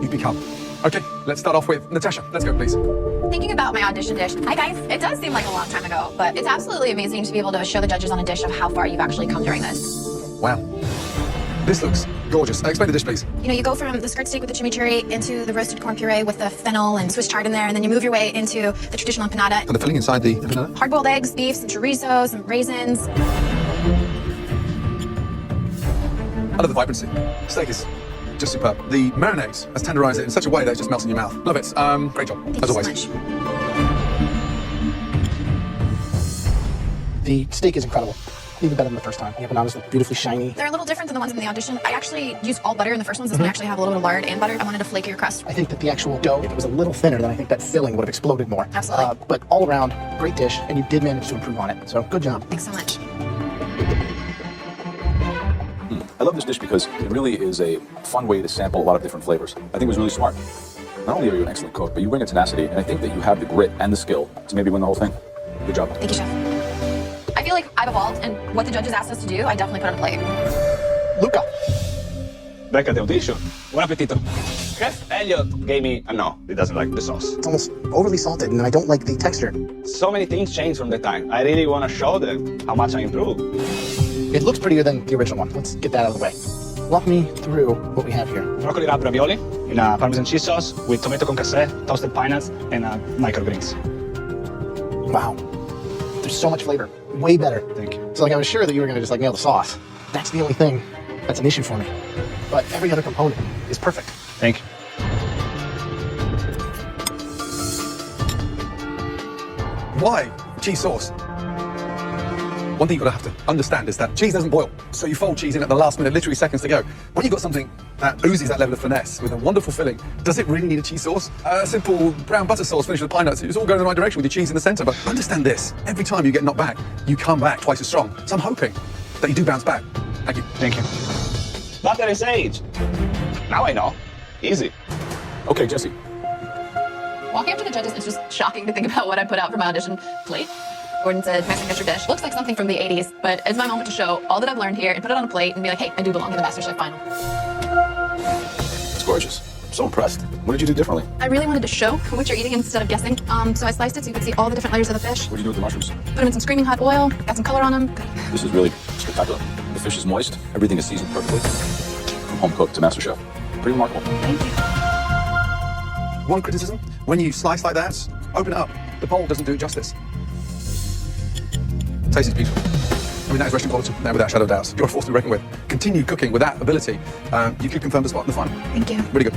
you've become. Okay, let's start off with Natasha. Let's go, please. Thinking about my audition dish, hi guys, it does seem like a long time ago, but it's absolutely amazing to be able to show the judges on a dish of how far you've actually come during this. Wow. This looks gorgeous. Explain the dish, please. You know, you go from the skirt steak with the chimichurri into the roasted corn puree with the fennel and Swiss chard in there, and then you move your way into the traditional empanada. And the filling inside the empanada? Hard-boiled eggs, beef, some chorizo, some raisins. I love the vibrancy. Steak is just superb. The marinades has tenderized it in such a way that it just melts in your mouth. Love it. Great job, Thank as you always. so much. The steak is incredible. Even better than the first time. The empanadas look beautifully shiny. They're a little different than the ones in the audition. I actually used all butter in the first ones. This one actually have a little bit of lard and butter. I wanted a flakier crust. I think that the actual dough, if it was a little thinner, then I think that filling would have exploded more. Absolutely. But all around, great dish, and you did manage to improve on it. So good job. Thanks so much. I love this dish because it really is a fun way to sample a lot of different flavors. I think it was really smart. Not only are you an excellent cook, but you bring a tenacity, and I think that you have the grit and the skill to maybe win the whole thing. Good job. Thank you, Chef. I feel like I've evolved, and what the judges asked us to do, I definitely put on a plate. Luca. Back at the audition. Buon appetito. Chef Elliot gave me a no. He doesn't like the sauce. It's almost overly salted, and I don't like the texture. So many things changed from that time. I really want to show them how much I improved. It looks prettier than the original one. Let's get that out of the way. Walk me through what we have here. Broccoli wrap ravioli in a Parmesan cheese sauce with tomato concassé, toasted pine nuts, and microgreens. Wow. There's so much flavor. Way better. Thank you. So I was sure that you were gonna just nail the sauce. That's the only thing that's an issue for me. But every other component is perfect. Thank you. Why cheese sauce? One thing you're gonna have to understand is that cheese doesn't boil. So you fold cheese in at the last minute, literally seconds to go. When you've got something that oozes that level of finesse with a wonderful filling, does it really need a cheese sauce? A simple brown butter sauce finished with pine nuts, it's all going in the right direction with your cheese in the center. But understand this, every time you get knocked back, you come back twice as strong. So I'm hoping that you do bounce back. Thank you. Thank you. Butter and sage. Now I know. Easy. Okay, Jesse. Walking up to the judges, it's just shocking to think about what I put out for my audition plate. Gordon said, my signature dish looks like something from the 80s, but it's my moment to show all that I've learned here and put it on a plate and be like, hey, I do belong in the MasterChef final. It's gorgeous. I'm so impressed. What did you do differently? I really wanted to show what you're eating instead of guessing. So I sliced it so you could see all the different layers of the fish. What did you do with the mushrooms? Put them in some screaming hot oil, got some color on them. This is really spectacular. The fish is moist. Everything is seasoned perfectly. From home cook to master chef. Pretty remarkable. Thank you. One criticism, when you slice like that, open it up. The bowl doesn't do it justice. Taste is beautiful. I mean, that is restaurant quality, there without a shadow of doubt. You're a force to be reckoned with. Continue cooking with that ability. You could confirm the spot in the final. Thank you. Really good.